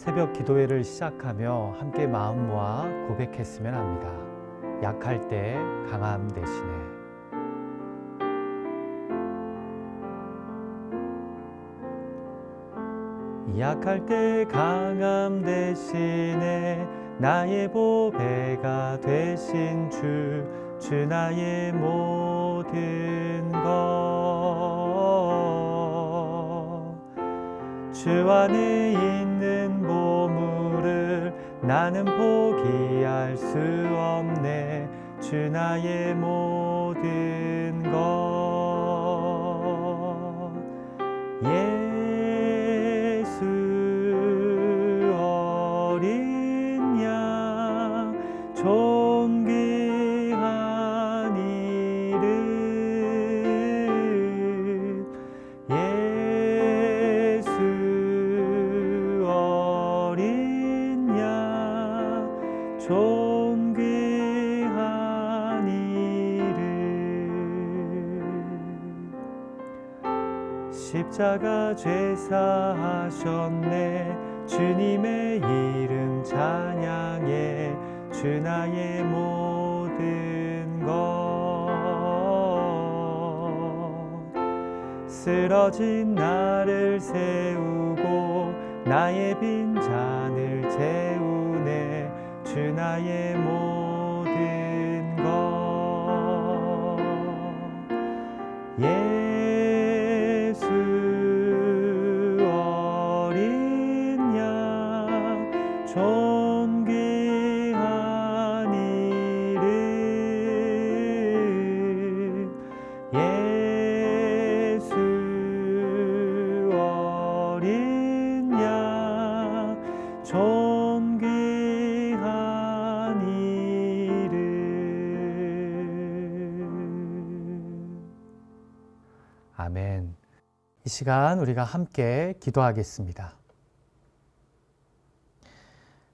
새벽 기도회를 시작하며 함께 마음 모아 고백했으면 합니다. 약할 때 강함 대신에. 약할 때 강함 대신에 나의 보배가 되신 주 나의 모든 것. 주 안에 있는 보물을 나는 포기할 수 없네. 주 나의 모든 것. 예수 어린 양 존귀한 이름. 예수 어린 양 존귀한 이름. 십자가 죄사하셨네. 주님의 이름 찬양해. 주 나의 모든 것. 쓰러진 나를 세우고 나의 빈잔을 채우네. 주 나의 모든 것. 예수 어린 양 존귀한 이름. 예수 어린 양 존귀한 이름. 아멘. 이 시간 우리가 함께 기도하겠습니다.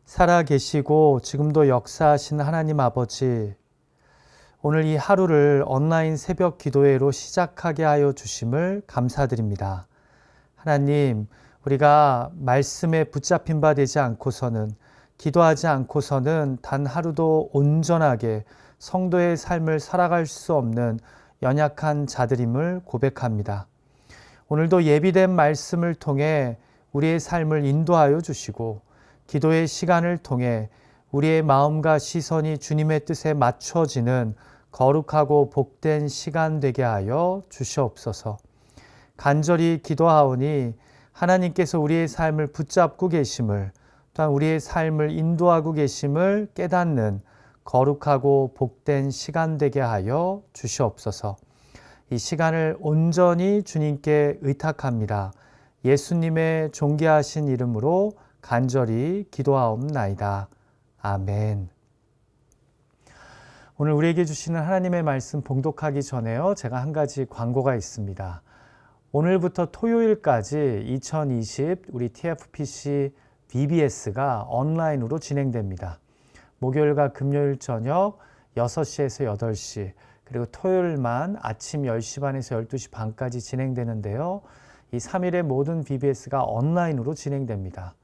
살아계시고 지금도 역사하시는 하나님 아버지, 오늘 이 하루를 온라인 새벽 기도회로 시작하게 하여 주심을 감사드립니다. 하나님, 우리가 말씀에 붙잡힌 바 되지 않고서는, 기도하지 않고서는 단 하루도 온전하게 성도의 삶을 살아갈 수 없는 연약한 자들임을 고백합니다. 오늘도 예비된 말씀을 통해 우리의 삶을 인도하여 주시고, 기도의 시간을 통해 우리의 마음과 시선이 주님의 뜻에 맞춰지는 거룩하고 복된 시간 되게 하여 주시옵소서. 간절히 기도하오니 하나님께서 우리의 삶을 붙잡고 계심을, 또한 우리의 삶을 인도하고 계심을 깨닫는 거룩하고 복된 시간 되게 하여 주시옵소서. 이 시간을 온전히 주님께 의탁합니다. 예수님의 존귀하신 이름으로 간절히 기도하옵나이다. 아멘. 오늘 우리에게 주시는 하나님의 말씀 봉독하기 전에요, 제가 한 가지 광고가 있습니다. 오늘부터 토요일까지 2020 우리 TFPC VBS가 온라인으로 진행됩니다. 목요일과 금요일 저녁 6시에서 8시, 그리고 토요일만 아침 10시 반에서 12시 반까지 진행되는데요. 이 3일의 모든 VBS가 온라인으로 진행됩니다.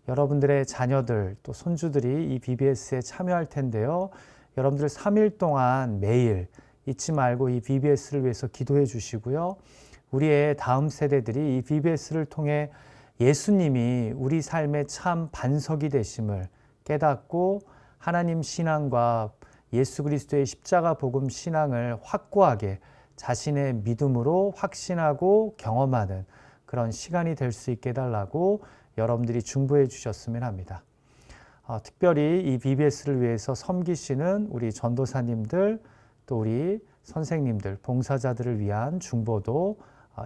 여러분들의 자녀들 또 손주들이 이 VBS에 참여할 텐데요. 여러분들 3일 동안 매일 잊지 말고 이 VBS를 위해서 기도해 주시고요. 우리의 다음 세대들이 이 VBS를 통해 예수님이 우리 삶의 참 반석이 되심을 깨닫고 하나님 신앙과 예수 그리스도의 십자가 복음 신앙을 확고하게 자신의 믿음으로 확신하고 경험하는 그런 시간이 될 수 있게 해달라고 여러분들이 중보해 주셨으면 합니다. 특별히 이 VBS를 위해서 섬기시는 우리 전도사님들, 또 우리 선생님들, 봉사자들을 위한 중보도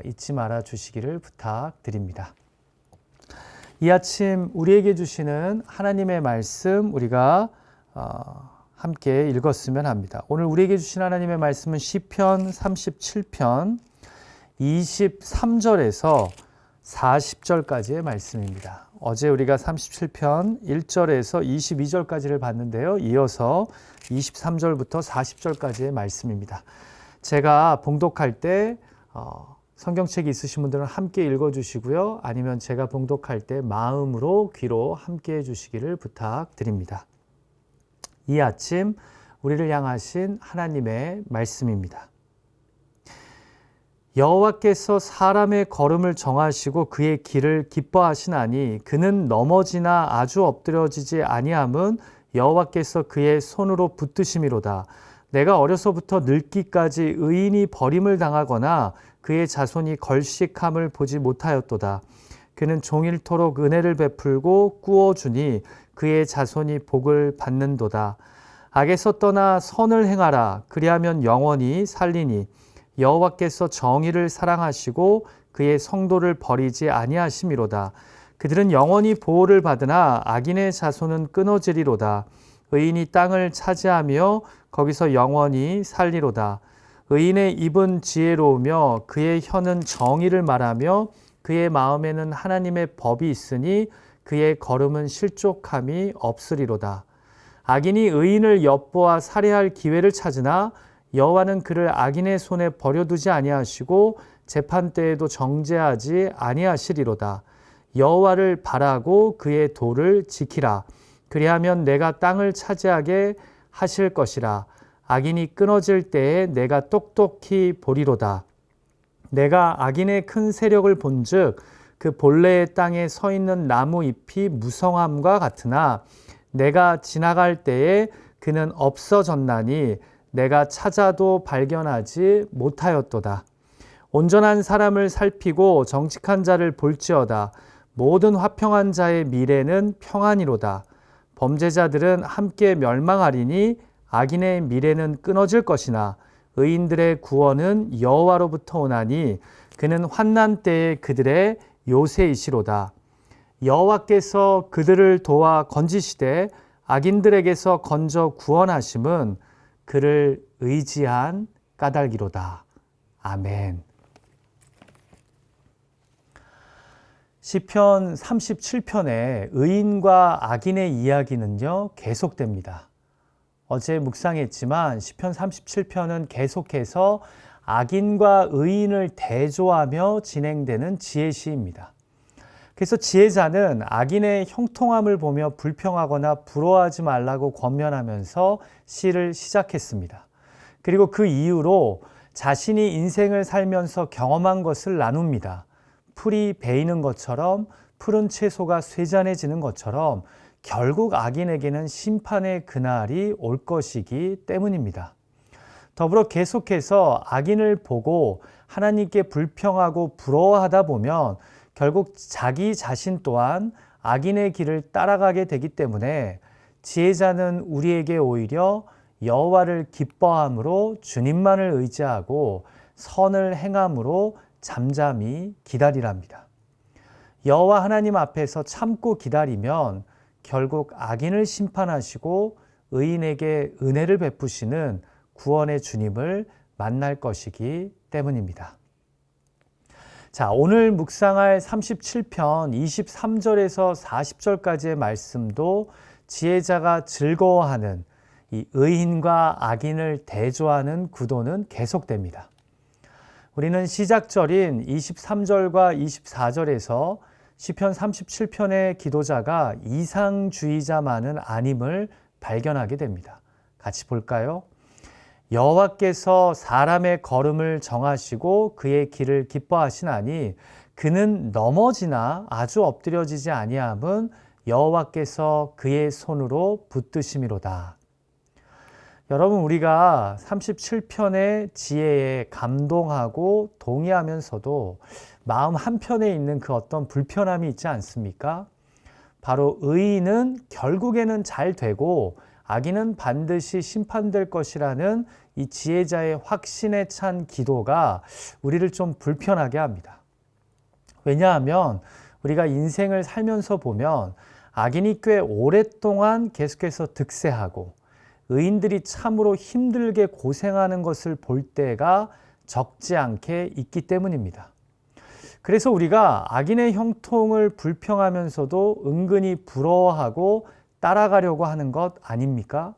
잊지 말아 주시기를 부탁드립니다. 이 아침 우리에게 주시는 하나님의 말씀 우리가 함께 읽었으면 합니다. 오늘 우리에게 주신 하나님의 말씀은 시편 37편 23절에서 40절까지의 말씀입니다. 어제 우리가 37편 1절에서 22절까지를 봤는데요. 이어서 23절부터 40절까지의 말씀입니다. 제가 봉독할 때 성경책이 있으신 분들은 함께 읽어주시고요. 아니면 제가 봉독할 때 마음으로 귀로 함께 해주시기를 부탁드립니다. 이 아침 우리를 향하신 하나님의 말씀입니다. 여호와께서 사람의 걸음을 정하시고 그의 길을 기뻐하시나니 그는 넘어지나 아주 엎드려지지 아니함은 여호와께서 그의 손으로 붙드심이로다. 내가 어려서부터 늙기까지 의인이 버림을 당하거나 그의 자손이 걸식함을 보지 못하였도다. 그는 종일토록 은혜를 베풀고 꾸어주니 그의 자손이 복을 받는도다. 악에서 떠나 선을 행하라. 그리하면 영원히 살리니 여호와께서 정의를 사랑하시고 그의 성도를 버리지 아니하심이로다. 그들은 영원히 보호를 받으나 악인의 자손은 끊어지리로다. 의인이 땅을 차지하며 거기서 영원히 살리로다. 의인의 입은 지혜로우며 그의 혀는 정의를 말하며 그의 마음에는 하나님의 법이 있으니 그의 걸음은 실족함이 없으리로다. 악인이 의인을 엿보아 살해할 기회를 찾으나 여호와는 그를 악인의 손에 버려두지 아니하시고 재판 때에도 정죄하지 아니하시리로다. 여호와를 바라고 그의 도를 지키라. 그리하면 내가 땅을 차지하게 하실 것이라. 악인이 끊어질 때에 내가 똑똑히 보리로다. 내가 악인의 큰 세력을 본즉 그 본래의 땅에 서 있는 나무 잎이 무성함과 같으나 내가 지나갈 때에 그는 없어졌나니 내가 찾아도 발견하지 못하였도다. 온전한 사람을 살피고 정직한 자를 볼지어다. 모든 화평한 자의 미래는 평안이로다. 범죄자들은 함께 멸망하리니 악인의 미래는 끊어질 것이나 의인들의 구원은 여호와로부터 오나니 그는 환난 때에 그들의 요새이시로다. 여호와께서 그들을 도와 건지시되 악인들에게서 건져 구원하심은 그를 의지한 까닭이로다. 아멘. 시편 37편의 의인과 악인의 이야기는요, 계속됩니다. 어제 묵상했지만 시편 37편은 계속해서 악인과 의인을 대조하며 진행되는 지혜시입니다. 그래서 지혜자는 악인의 형통함을 보며 불평하거나 부러워하지 말라고 권면하면서 시를 시작했습니다. 그리고 그 이후로 자신이 인생을 살면서 경험한 것을 나눕니다. 풀이 베이는 것처럼 푸른 채소가 쇠잔해지는 것처럼 결국 악인에게는 심판의 그날이 올 것이기 때문입니다. 더불어 계속해서 악인을 보고 하나님께 불평하고 부러워하다 보면 결국 자기 자신 또한 악인의 길을 따라가게 되기 때문에 지혜자는 우리에게 오히려 여호와를 기뻐함으로 주님만을 의지하고 선을 행함으로 잠잠히 기다리랍니다. 여호와 하나님 앞에서 참고 기다리면 결국 악인을 심판하시고 의인에게 은혜를 베푸시는 구원의 주님을 만날 것이기 때문입니다. 자, 오늘 묵상할 37편 23절에서 40절까지의 말씀도 지혜자가 즐거워하는 이 의인과 악인을 대조하는 구도는 계속됩니다. 우리는 시작절인 23절과 24절에서 시편 37편의 기도자가 이상주의자만은 아님을 발견하게 됩니다. 같이 볼까요? 여호와께서 사람의 걸음을 정하시고 그의 길을 기뻐하시나니 그는 넘어지나 아주 엎드려지지 아니함은 여호와께서 그의 손으로 붙드심이로다. 여러분, 우리가 37편의 지혜에 감동하고 동의하면서도 마음 한편에 있는 그 어떤 불편함이 있지 않습니까? 바로 의인은 결국에는 잘 되고 악인은 반드시 심판될 것이라는 이 지혜자의 확신에 찬 기도가 우리를 좀 불편하게 합니다. 왜냐하면 우리가 인생을 살면서 보면 악인이 꽤 오랫동안 계속해서 득세하고 의인들이 참으로 힘들게 고생하는 것을 볼 때가 적지 않게 있기 때문입니다. 그래서 우리가 악인의 형통을 불평하면서도 은근히 부러워하고 따라가려고 하는 것 아닙니까?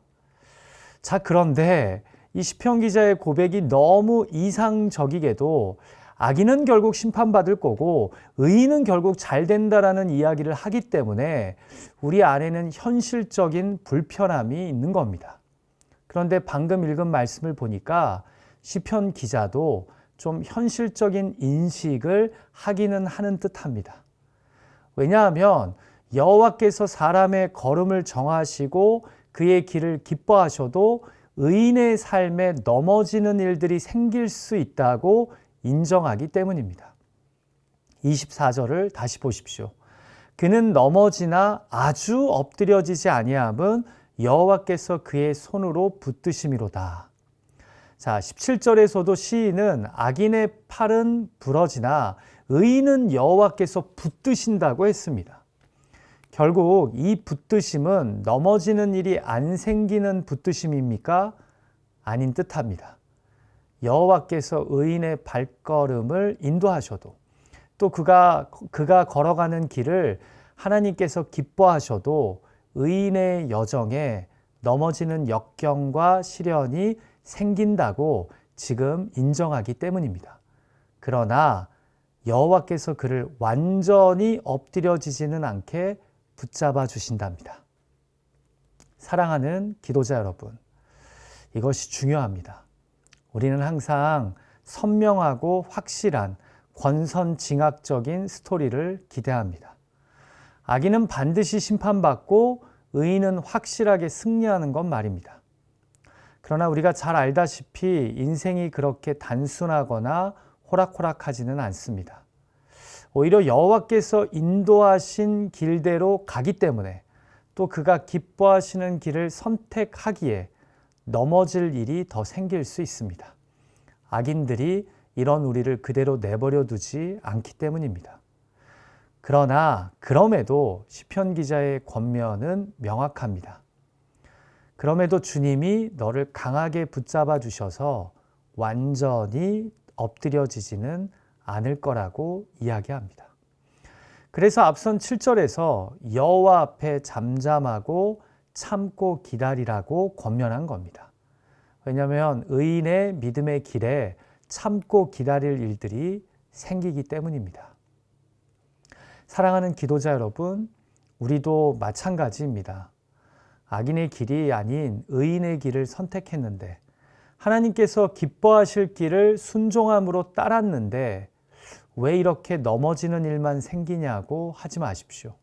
자, 그런데 이 시편 기자의 고백이 너무 이상적이게도 악인은 결국 심판받을 거고 의인은 결국 잘 된다라는 이야기를 하기 때문에 우리 안에는 현실적인 불편함이 있는 겁니다. 그런데 방금 읽은 말씀을 보니까 시편 기자도 좀 현실적인 인식을 하기는 하는 듯합니다. 왜냐하면 여호와께서 사람의 걸음을 정하시고 그의 길을 기뻐하셔도 의인의 삶에 넘어지는 일들이 생길 수 있다고 인정하기 때문입니다. 24절을 다시 보십시오. 그는 넘어지나 아주 엎드려지지 아니함은 여호와께서 그의 손으로 붙드심이로다. 자, 17절에서도 시인은 악인의 팔은 부러지나 의인은 여호와께서 붙드신다고 했습니다. 결국 이 붙드심은 넘어지는 일이 안 생기는 붙드심입니까? 아닌 듯합니다. 여호와께서 의인의 발걸음을 인도하셔도 또 그가 걸어가는 길을 하나님께서 기뻐하셔도 의인의 여정에 넘어지는 역경과 시련이 생긴다고 지금 인정하기 때문입니다. 그러나 여호와께서 그를 완전히 엎드려지지는 않게 붙잡아 주신답니다. 사랑하는 기도자 여러분, 이것이 중요합니다. 우리는 항상 선명하고 확실한 권선징악적인 스토리를 기대합니다. 악인은 반드시 심판받고 의인은 확실하게 승리하는 건 말입니다. 그러나 우리가 잘 알다시피 인생이 그렇게 단순하거나 호락호락하지는 않습니다. 오히려 여호와께서 인도하신 길대로 가기 때문에 또 그가 기뻐하시는 길을 선택하기에 넘어질 일이 더 생길 수 있습니다. 악인들이 이런 우리를 그대로 내버려 두지 않기 때문입니다. 그러나 그럼에도 시편 기자의 권면은 명확합니다. 그럼에도 주님이 너를 강하게 붙잡아 주셔서 완전히 엎드려지지는 않을 거라고 이야기합니다. 그래서 앞선 7절에서 여호와 앞에 잠잠하고 참고 기다리라고 권면한 겁니다. 왜냐하면 의인의 믿음의 길에 참고 기다릴 일들이 생기기 때문입니다. 사랑하는 기도자 여러분, 우리도 마찬가지입니다. 악인의 길이 아닌 의인의 길을 선택했는데 하나님께서 기뻐하실 길을 순종함으로 따랐는데 왜 이렇게 넘어지는 일만 생기냐고 하지 마십시오.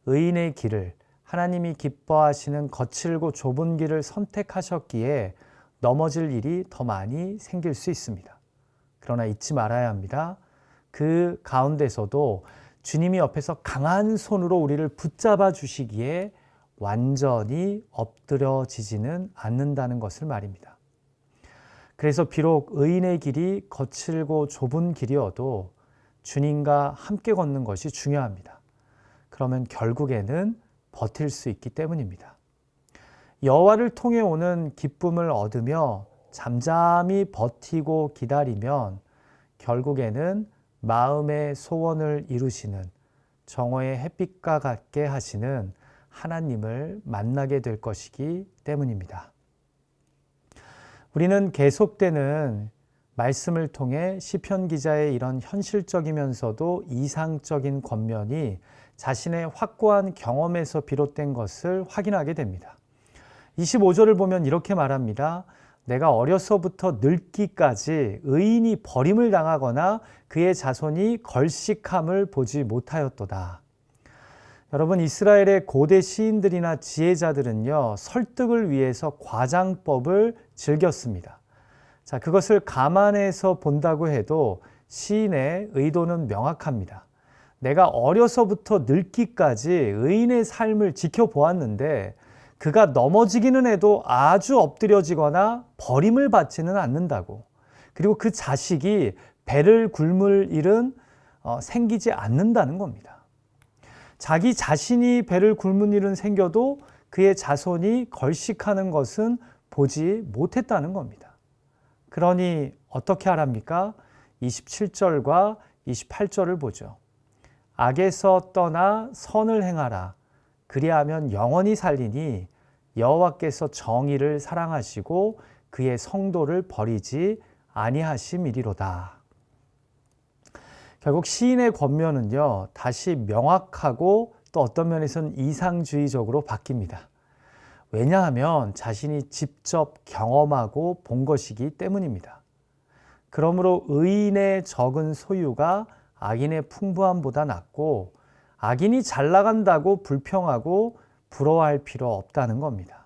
의인의 길을 하나님이 기뻐하시는 거칠고 좁은 길을 선택하셨기에 넘어질 일이 더 많이 생길 수 있습니다. 그러나 잊지 말아야 합니다. 그 가운데서도 주님이 옆에서 강한 손으로 우리를 붙잡아 주시기에 완전히 엎드려지지는 않는다는 것을 말입니다. 그래서 비록 의인의 길이 거칠고 좁은 길이어도 주님과 함께 걷는 것이 중요합니다. 그러면 결국에는 버틸 수 있기 때문입니다. 여호와를 통해 오는 기쁨을 얻으며 잠잠히 버티고 기다리면 결국에는 마음의 소원을 이루시는 정오의 햇빛과 같게 하시는 하나님을 만나게 될 것이기 때문입니다. 우리는 계속되는 말씀을 통해 시편 기자의 이런 현실적이면서도 이상적인 권면이 자신의 확고한 경험에서 비롯된 것을 확인하게 됩니다. 25절을 보면 이렇게 말합니다. 내가 어려서부터 늙기까지 의인이 버림을 당하거나 그의 자손이 걸식함을 보지 못하였도다. 여러분, 이스라엘의 고대 시인들이나 지혜자들은요, 설득을 위해서 과장법을 즐겼습니다. 자, 그것을 감안해서 본다고 해도 시인의 의도는 명확합니다. 내가 어려서부터 늙기까지 의인의 삶을 지켜보았는데 그가 넘어지기는 해도 아주 엎드려지거나 버림을 받지는 않는다고. 그리고 그 자식이 배를 굶을 일은 생기지 않는다는 겁니다. 자기 자신이 배를 굶은 일은 생겨도 그의 자손이 걸식하는 것은 보지 못했다는 겁니다. 그러니 어떻게 하랍니까? 27절과 28절을 보죠. 악에서 떠나 선을 행하라. 그리하면 영원히 살리니 여호와께서 정의를 사랑하시고 그의 성도를 버리지 아니하심이리로다. 결국 시인의 권면은요, 다시 명확하고 또 어떤 면에서는 이상주의적으로 바뀝니다. 왜냐하면 자신이 직접 경험하고 본 것이기 때문입니다. 그러므로 의인의 적은 소유가 악인의 풍부함보다 낫고, 악인이 잘 나간다고 불평하고 부러워할 필요 없다는 겁니다.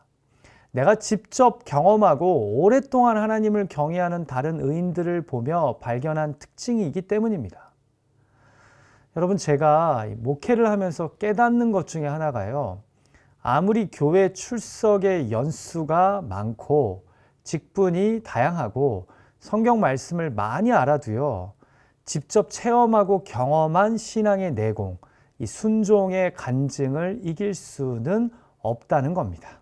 내가 직접 경험하고 오랫동안 하나님을 경외하는 다른 의인들을 보며 발견한 특징이기 때문입니다. 여러분, 제가 목회를 하면서 깨닫는 것 중에 하나가요, 아무리 교회 출석의 연수가 많고 직분이 다양하고 성경 말씀을 많이 알아도요, 직접 체험하고 경험한 신앙의 내공, 이 순종의 간증을 이길 수는 없다는 겁니다.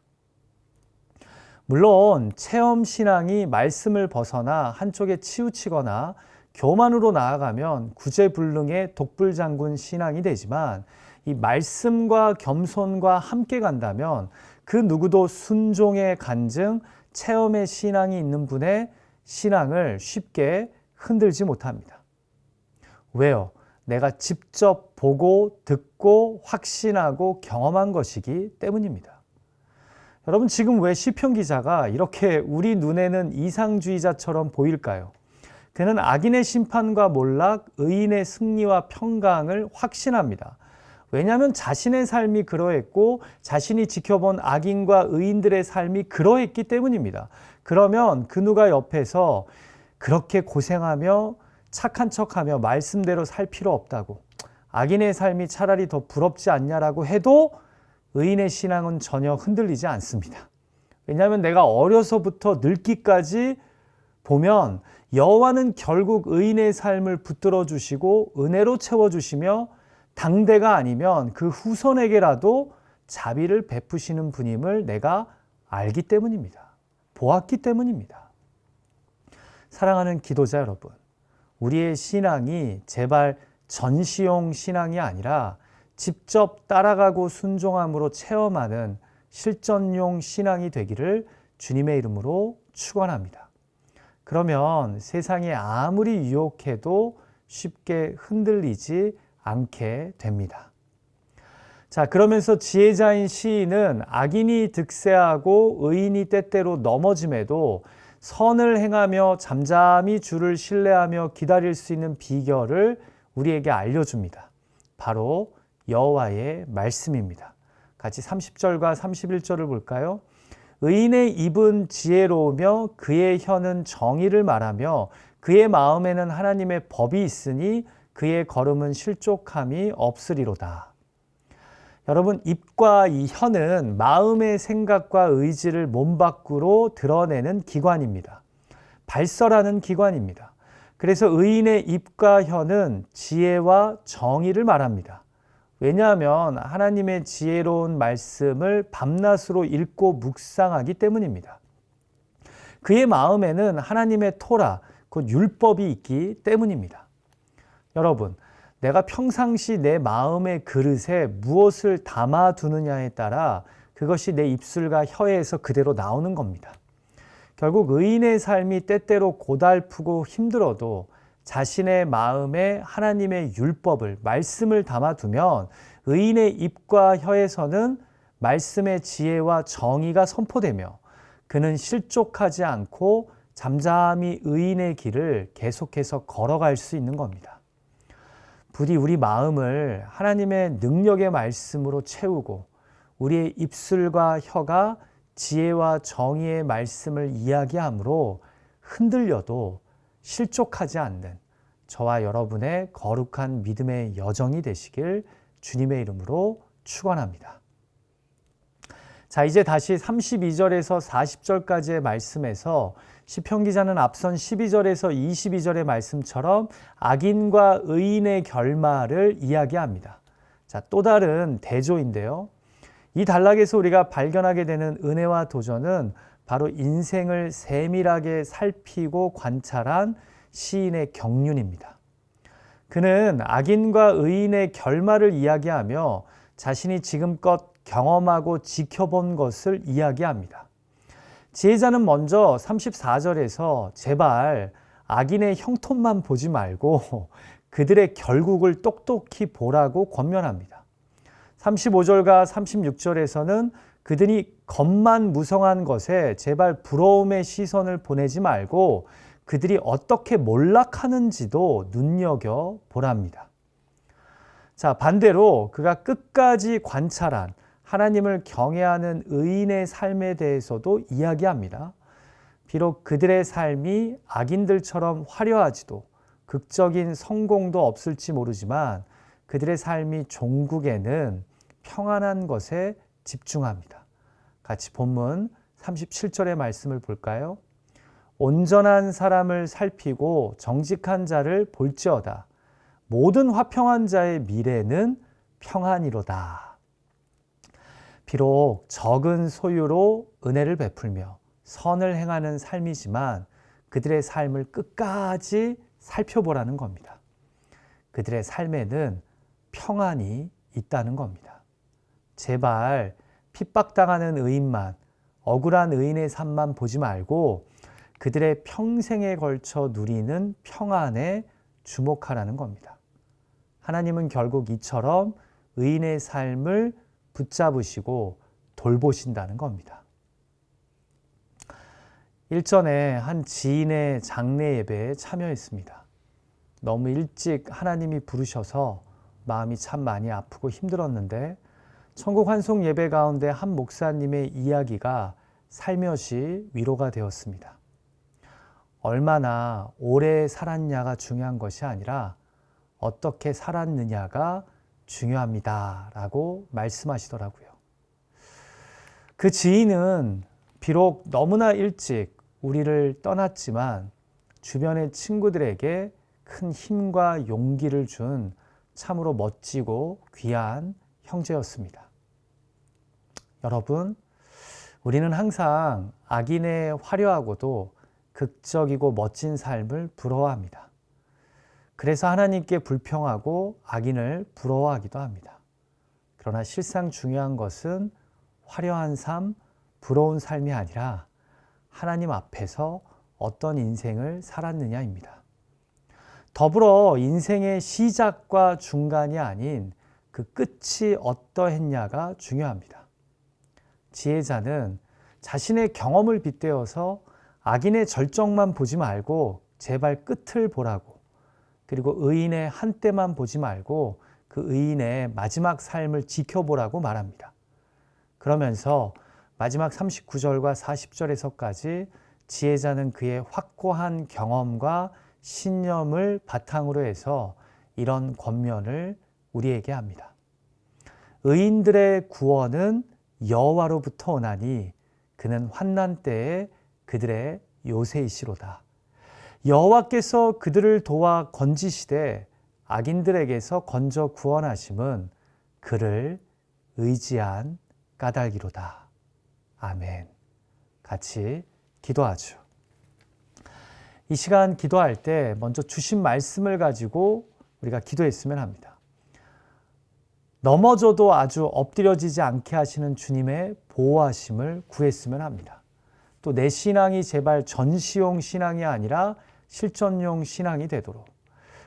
물론 체험 신앙이 말씀을 벗어나 한쪽에 치우치거나 교만으로 나아가면 구제불능의 독불장군 신앙이 되지만, 이 말씀과 겸손과 함께 간다면 그 누구도 순종의 간증, 체험의 신앙이 있는 분의 신앙을 쉽게 흔들지 못합니다. 왜요? 내가 직접 보고 듣고 확신하고 경험한 것이기 때문입니다. 여러분, 지금 왜 시편 기자가 이렇게 우리 눈에는 이상주의자처럼 보일까요? 그는 악인의 심판과 몰락, 의인의 승리와 평강을 확신합니다. 왜냐하면 자신의 삶이 그러했고 자신이 지켜본 악인과 의인들의 삶이 그러했기 때문입니다. 그러면 그 누가 옆에서 그렇게 고생하며 착한 척하며 말씀대로 살 필요 없다고, 악인의 삶이 차라리 더 부럽지 않냐라고 해도 의인의 신앙은 전혀 흔들리지 않습니다. 왜냐하면 내가 어려서부터 늙기까지 보면 여호와는 결국 의인의 삶을 붙들어 주시고 은혜로 채워주시며 당대가 아니면 그 후손에게라도 자비를 베푸시는 분임을 내가 알기 때문입니다. 보았기 때문입니다. 사랑하는 기도자 여러분, 우리의 신앙이 제발 전시용 신앙이 아니라 직접 따라가고 순종함으로 체험하는 실전용 신앙이 되기를 주님의 이름으로 축원합니다. 그러면 세상이 아무리 유혹해도 쉽게 흔들리지 않게 됩니다. 자, 그러면서 지혜자인 시인은 악인이 득세하고 의인이 때때로 넘어짐에도 선을 행하며 잠잠히 주를 신뢰하며 기다릴 수 있는 비결을 우리에게 알려줍니다. 바로 여호와의 말씀입니다. 같이 30절과 31절을 볼까요? 의인의 입은 지혜로우며 그의 혀는 정의를 말하며 그의 마음에는 하나님의 법이 있으니 그의 걸음은 실족함이 없으리로다. 여러분, 입과 이 혀는 마음의 생각과 의지를 몸 밖으로 드러내는 기관입니다. 발설하는 기관입니다. 그래서 의인의 입과 혀는 지혜와 정의를 말합니다. 왜냐하면 하나님의 지혜로운 말씀을 밤낮으로 읽고 묵상하기 때문입니다. 그의 마음에는 하나님의 토라, 곧 율법이 있기 때문입니다. 여러분, 내가 평상시 내 마음의 그릇에 무엇을 담아두느냐에 따라 그것이 내 입술과 혀에서 그대로 나오는 겁니다. 결국 의인의 삶이 때때로 고달프고 힘들어도 자신의 마음에 하나님의 율법을, 말씀을 담아두면 의인의 입과 혀에서는 말씀의 지혜와 정의가 선포되며 그는 실족하지 않고 잠잠히 의인의 길을 계속해서 걸어갈 수 있는 겁니다. 부디 우리 마음을 하나님의 능력의 말씀으로 채우고 우리의 입술과 혀가 지혜와 정의의 말씀을 이야기하므로 흔들려도 실족하지 않는 저와 여러분의 거룩한 믿음의 여정이 되시길 주님의 이름으로 축원합니다. 자, 이제 다시 32절에서 40절까지의 말씀에서 시편 기자는 앞선 12절에서 22절의 말씀처럼 악인과 의인의 결말을 이야기합니다. 자, 또 다른 대조인데요. 이 단락에서 우리가 발견하게 되는 은혜와 도전은 바로 인생을 세밀하게 살피고 관찰한 시인의 경륜입니다. 그는 악인과 의인의 결말을 이야기하며 자신이 지금껏 경험하고 지켜본 것을 이야기합니다. 지혜자는 먼저 34절에서 제발 악인의 형통만 보지 말고 그들의 결국을 똑똑히 보라고 권면합니다. 35절과 36절에서는 그들이 겉만 무성한 것에 제발 부러움의 시선을 보내지 말고 그들이 어떻게 몰락하는지도 눈여겨 보랍니다. 자, 반대로 그가 끝까지 관찰한 하나님을 경외하는 의인의 삶에 대해서도 이야기합니다. 비록 그들의 삶이 악인들처럼 화려하지도 극적인 성공도 없을지 모르지만 그들의 삶이 종국에는 평안한 것에 집중합니다. 같이 본문 37절의 말씀을 볼까요? 온전한 사람을 살피고 정직한 자를 볼지어다. 모든 화평한 자의 미래는 평안이로다. 비록 적은 소유로 은혜를 베풀며 선을 행하는 삶이지만 그들의 삶을 끝까지 살펴보라는 겁니다. 그들의 삶에는 평안이 있다는 겁니다. 제발 핍박당하는 의인만, 억울한 의인의 삶만 보지 말고 그들의 평생에 걸쳐 누리는 평안에 주목하라는 겁니다. 하나님은 결국 이처럼 의인의 삶을 붙잡으시고 돌보신다는 겁니다. 일전에 한 지인의 장례 예배에 참여했습니다. 너무 일찍 하나님이 부르셔서 마음이 참 많이 아프고 힘들었는데 천국 환송 예배 가운데 한 목사님의 이야기가 살며시 위로가 되었습니다. 얼마나 오래 살았냐가 중요한 것이 아니라 어떻게 살았느냐가 중요합니다 라고 말씀하시더라고요. 그 지인은 비록 너무나 일찍 우리를 떠났지만 주변의 친구들에게 큰 힘과 용기를 준 참으로 멋지고 귀한 형제였습니다. 여러분, 우리는 항상 악인의 화려하고도 극적이고 멋진 삶을 부러워합니다. 그래서 하나님께 불평하고 악인을 부러워하기도 합니다. 그러나 실상 중요한 것은 화려한 삶, 부러운 삶이 아니라 하나님 앞에서 어떤 인생을 살았느냐입니다. 더불어 인생의 시작과 중간이 아닌 그 끝이 어떠했냐가 중요합니다. 지혜자는 자신의 경험을 빗대어서 악인의 절정만 보지 말고 제발 끝을 보라고, 그리고 의인의 한때만 보지 말고 그 의인의 마지막 삶을 지켜보라고 말합니다. 그러면서 마지막 39절과 40절에서까지 지혜자는 그의 확고한 경험과 신념을 바탕으로 해서 이런 권면을 우리에게 합니다. 의인들의 구원은 여호와로부터 오나니 그는 환난 때에 그들의 요새이시로다. 여호와께서 그들을 도와 건지시되 악인들에게서 건져 구원하심은 그를 의지한 까닭이로다. 아멘. 같이 기도하죠. 이 시간 기도할 때 먼저 주신 말씀을 가지고 우리가 기도했으면 합니다. 넘어져도 아주 엎드려지지 않게 하시는 주님의 보호하심을 구했으면 합니다. 또 내 신앙이 제발 전시용 신앙이 아니라 실전용 신앙이 되도록.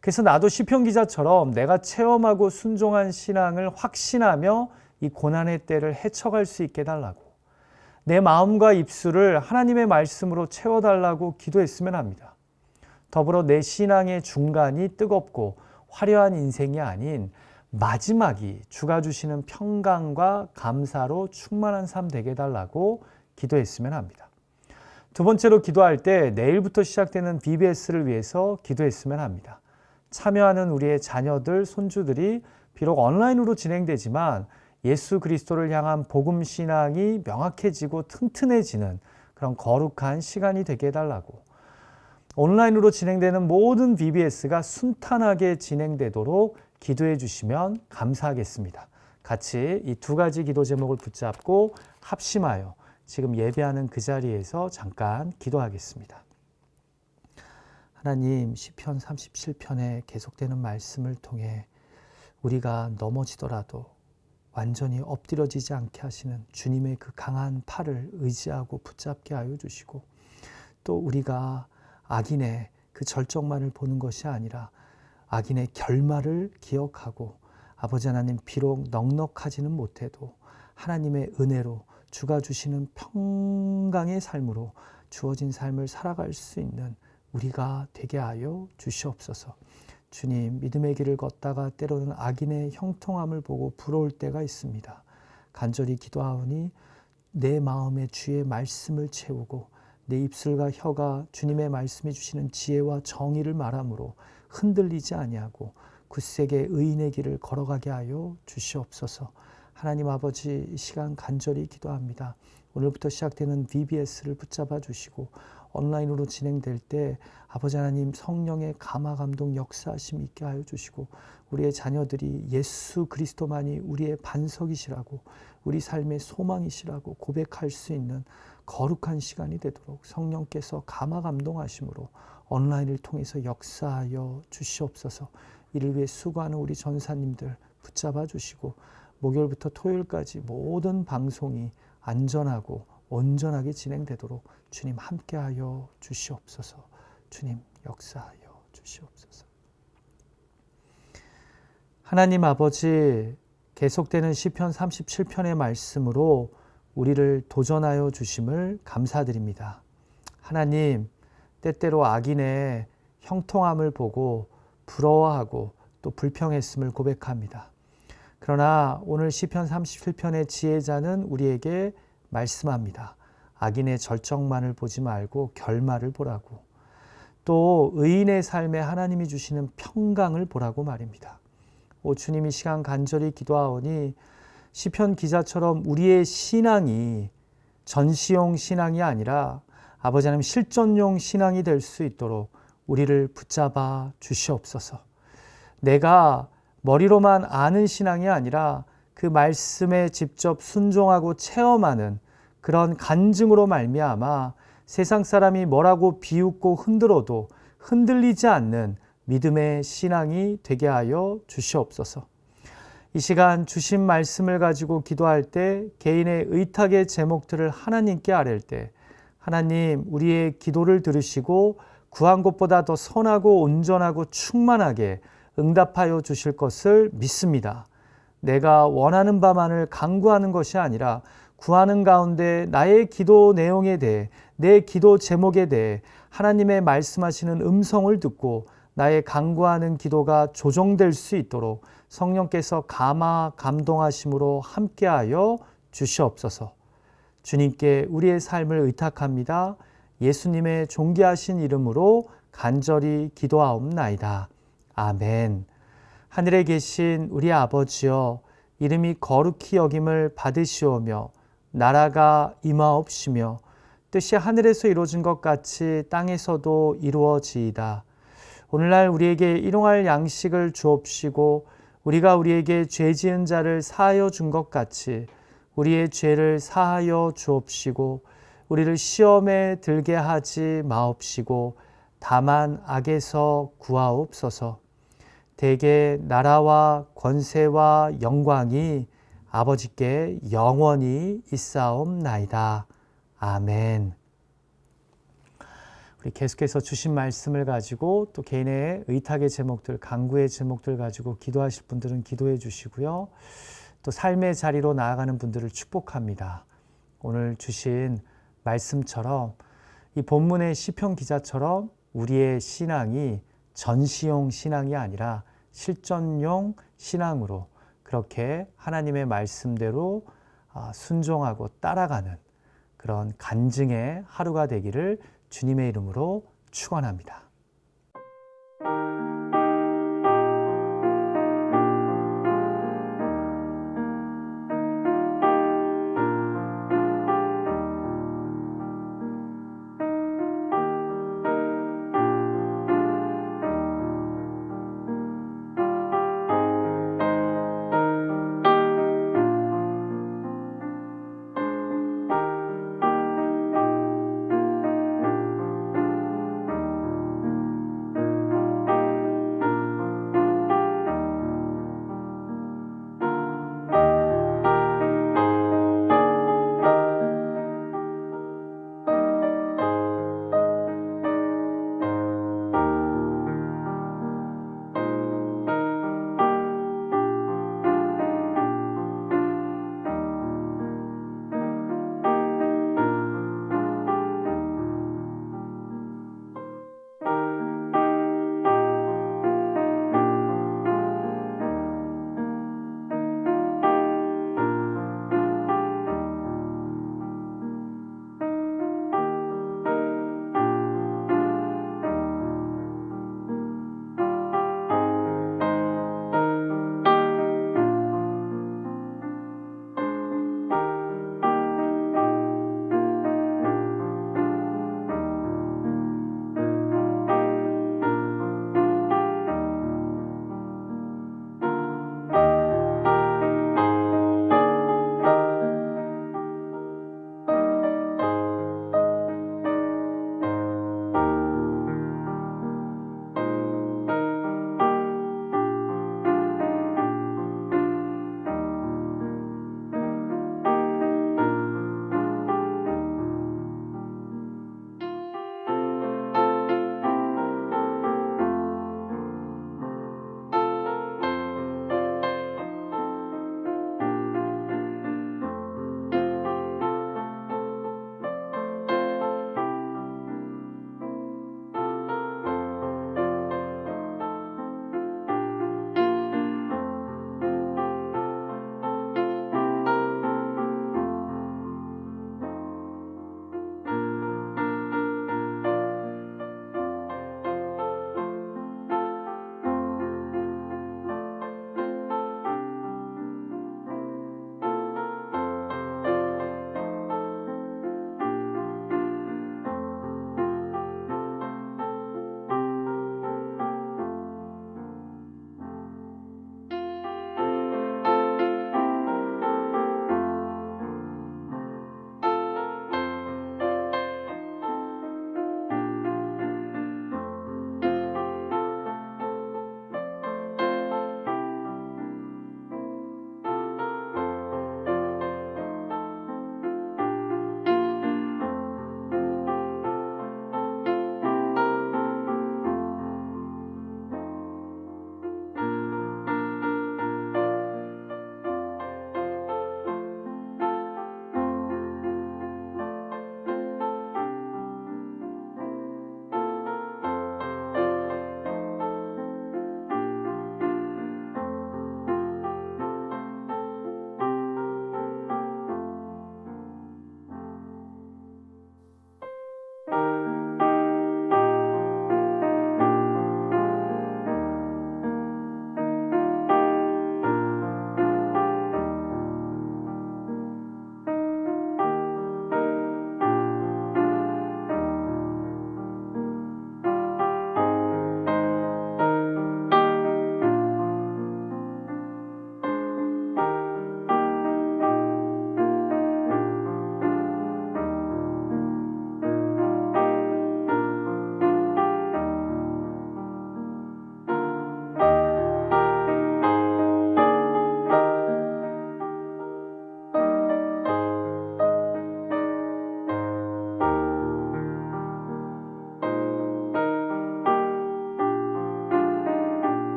그래서 나도 시편 기자처럼 내가 체험하고 순종한 신앙을 확신하며 이 고난의 때를 헤쳐갈 수 있게 달라고, 내 마음과 입술을 하나님의 말씀으로 채워달라고 기도했으면 합니다. 더불어 내 신앙의 중간이 뜨겁고 화려한 인생이 아닌 마지막이 주가 주시는 평강과 감사로 충만한 삶 되게 해달라고 기도했으면 합니다. 두 번째로 기도할 때 내일부터 시작되는 VBS를 위해서 기도했으면 합니다. 참여하는 우리의 자녀들, 손주들이 비록 온라인으로 진행되지만 예수 그리스도를 향한 복음 신앙이 명확해지고 튼튼해지는 그런 거룩한 시간이 되게 해달라고, 온라인으로 진행되는 모든 VBS가 순탄하게 진행되도록 기도해 주시면 감사하겠습니다. 같이 이 두 가지 기도 제목을 붙잡고 합심하여 지금 예배하는 그 자리에서 잠깐 기도하겠습니다. 하나님, 시편 37편에 계속되는 말씀을 통해 우리가 넘어지더라도 완전히 엎드려지지 않게 하시는 주님의 그 강한 팔을 의지하고 붙잡게 하여 주시고, 또 우리가 악인의 그 절정만을 보는 것이 아니라 악인의 결말을 기억하고 아버지 하나님 비록 넉넉하지는 못해도 하나님의 은혜로 주가 주시는 평강의 삶으로 주어진 삶을 살아갈 수 있는 우리가 되게 하여 주시옵소서. 주님, 믿음의 길을 걷다가 때로는 악인의 형통함을 보고 부러울 때가 있습니다. 간절히 기도하오니 내 마음에 주의 말씀을 채우고 내 입술과 혀가 주님의 말씀이 주시는 지혜와 정의를 말함으로 흔들리지 아니하고 굳세게 의인의 길을 걸어가게 하여 주시옵소서. 하나님 아버지, 이 시간 간절히 기도합니다. 오늘부터 시작되는 VBS를 붙잡아 주시고 온라인으로 진행될 때 아버지 하나님 성령의 감화 감동 역사하심 있게 하여 주시고 우리의 자녀들이 예수 그리스도만이 우리의 반석이시라고 우리 삶의 소망이시라고 고백할 수 있는 거룩한 시간이 되도록 성령께서 감화 감동하심으로 온라인을 통해서 역사하여 주시옵소서. 이를 위해 수고하는 우리 전사님들 붙잡아 주시고 목요일부터 토요일까지 모든 방송이 안전하고 온전하게 진행되도록 주님 함께하여 주시옵소서. 주님 역사하여 주시옵소서. 하나님 아버지, 계속되는 시편 37편의 말씀으로 우리를 도전하여 주심을 감사드립니다. 하나님, 때때로 악인의 형통함을 보고 부러워하고 또 불평했음을 고백합니다. 그러나 오늘 시편 37편의 지혜자는 우리에게 말씀합니다. 악인의 절정만을 보지 말고 결말을 보라고. 또 의인의 삶에 하나님이 주시는 평강을 보라고 말입니다. 오 주님, 이 시간 간절히 기도하오니 시편 기자처럼 우리의 신앙이 전시용 신앙이 아니라 아버지 하나님 실전용 신앙이 될 수 있도록 우리를 붙잡아 주시옵소서. 내가 머리로만 아는 신앙이 아니라 그 말씀에 직접 순종하고 체험하는 그런 간증으로 말미암아 세상 사람이 뭐라고 비웃고 흔들어도 흔들리지 않는 믿음의 신앙이 되게 하여 주시옵소서. 이 시간 주신 말씀을 가지고 기도할 때 개인의 의탁의 제목들을 하나님께 아랠 때 하나님 우리의 기도를 들으시고 구한 것보다 더 선하고 온전하고 충만하게 응답하여 주실 것을 믿습니다. 내가 원하는 바만을 간구하는 것이 아니라 구하는 가운데 나의 기도 내용에 대해 내 기도 제목에 대해 하나님의 말씀하시는 음성을 듣고 나의 간구하는 기도가 조정될 수 있도록 성령께서 감화 감동하심으로 함께하여 주시옵소서. 주님께 우리의 삶을 의탁합니다. 예수님의 존귀하신 이름으로 간절히 기도하옵나이다. 아멘. 하늘에 계신 우리 아버지여, 이름이 거룩히 여김을 받으시오며 나라가 임하옵시며 뜻이 하늘에서 이루어진 것 같이 땅에서도 이루어지이다. 오늘날 우리에게 일용할 양식을 주옵시고 우리가 우리에게 죄 지은 자를 사하여 준 것 같이 우리의 죄를 사하여 주옵시고 우리를 시험에 들게 하지 마옵시고 다만 악에서 구하옵소서. 대개 나라와 권세와 영광이 아버지께 영원히 있사옵나이다. 아멘. 우리 계속해서 주신 말씀을 가지고 또 개인의 의탁의 제목들, 간구의 제목들 가지고 기도하실 분들은 기도해 주시고요. 또 삶의 자리로 나아가는 분들을 축복합니다. 오늘 주신 말씀처럼 이 본문의 시편 기자처럼 우리의 신앙이 전시용 신앙이 아니라 실전용 신앙으로 그렇게 하나님의 말씀대로 순종하고 따라가는 그런 간증의 하루가 되기를 주님의 이름으로 축원합니다.